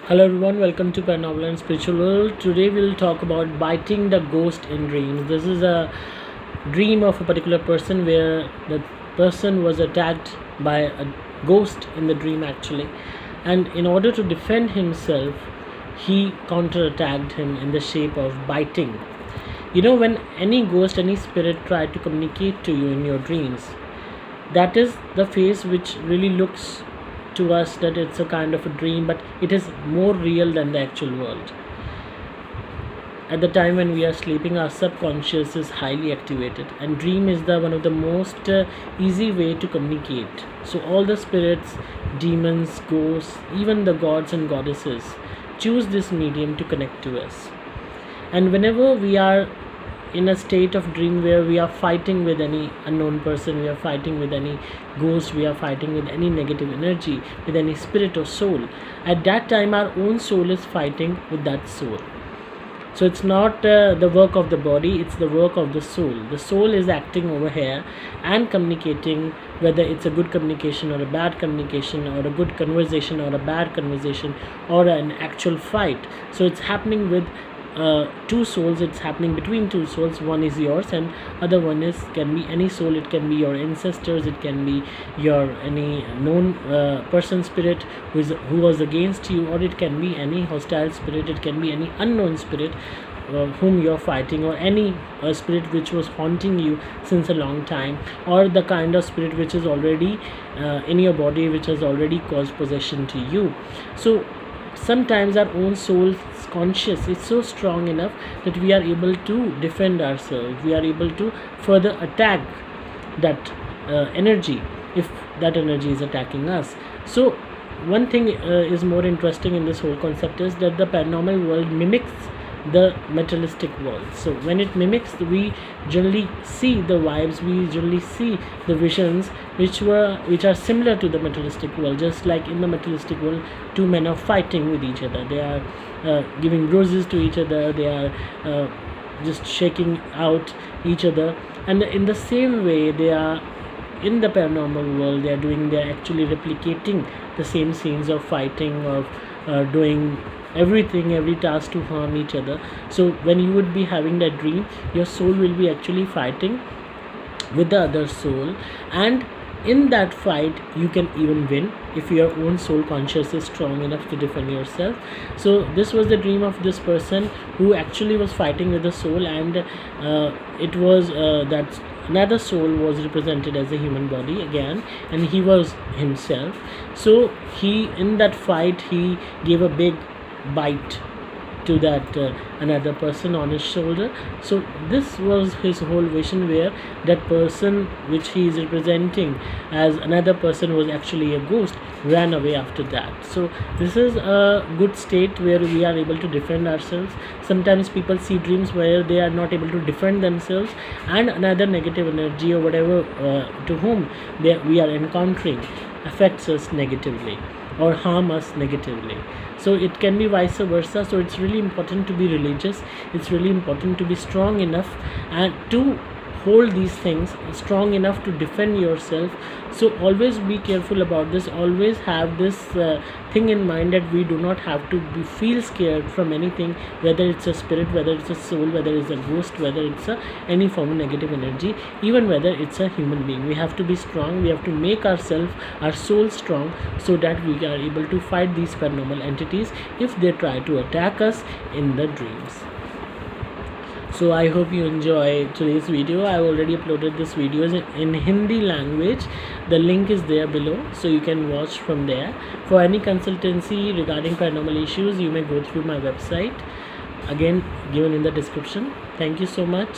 Hello everyone, welcome to Paranormal and Spiritual World. Today we'll talk about biting the ghost in dreams. This is a dream of a particular person where the person was attacked by a ghost in the dream actually. And in order to defend himself, he counterattacked him in the shape of biting. You know, when any ghost, any spirit try to communicate to you in your dreams, that is the phase which really looks to us that it's a kind of a dream, but it is more real than the actual world. At the time when we are sleeping, our subconscious is highly activated, and dream is the one of the most easy way to communicate. So all the spirits, demons, ghosts, even the gods and goddesses choose this medium to connect to us. And whenever we are in a state of dream where we are fighting with any unknown person, we are fighting with any ghost, we are fighting with any negative energy, with any spirit or soul, at that time our own soul is fighting with that soul. So it's not the work of the body, it's the work of the soul. The soul is acting over here and communicating, whether it's a good communication or a bad communication, or a good conversation or a bad conversation, or an actual fight. So it's happening with two souls, it's happening between two souls. One is yours and other one is can be any soul. It can be your ancestors, it can be your any known person spirit who was against you, or it can be any hostile spirit, it can be any unknown spirit whom you're fighting, or any spirit which was haunting you since a long time, or the kind of spirit which is already in your body, which has already caused possession to you. So sometimes our own soul's conscious is so strong enough that we are able to defend ourselves, we are able to further attack that energy if that energy is attacking us. So one thing is more interesting in this whole concept is that the paranormal world mimics the materialistic world. So when it mimics, we generally see the vibes, we generally see the visions which are similar to the materialistic world. Just like in the materialistic world, two men are fighting with each other, they are giving bruises to each other, they are just shaking out each other, and in the same way they are in the paranormal world, they are actually replicating the same scenes of fighting, of doing everything, every task to harm each other. So when you would be having that dream, your soul will be actually fighting with the other soul, and in that fight you can even win if your own soul conscious is strong enough to defend yourself. So this was the dream of this person who actually was fighting with the soul, and it was that another soul was represented as a human body again, and he was himself. So he, in that fight, he gave a big bite to that another person on his shoulder. So this was his whole vision, where that person which he is representing as another person was actually a ghost, ran away after that. So this is a good state where we are able to defend ourselves. Sometimes people see dreams where they are not able to defend themselves, and another negative energy or whatever to whom we are encountering affects us negatively or harm us negatively. So it can be vice versa. So it's really important to be religious, it's really important to be strong enough and to hold these things strong enough to defend yourself. So always be careful about this, always have this thing in mind that we do not have to feel scared from anything, whether it's a spirit, whether it's a soul, whether it's a ghost, whether it's any form of negative energy, even whether it's a human being. We have to be strong, we have to make ourselves, our soul strong, so that we are able to fight these paranormal entities if they try to attack us in the dreams. So I hope you enjoy today's video. I already uploaded this video in Hindi language. The link is there below, so you can watch from there. For any consultancy regarding paranormal issues, you may go through my website, again given in the description. Thank you so much.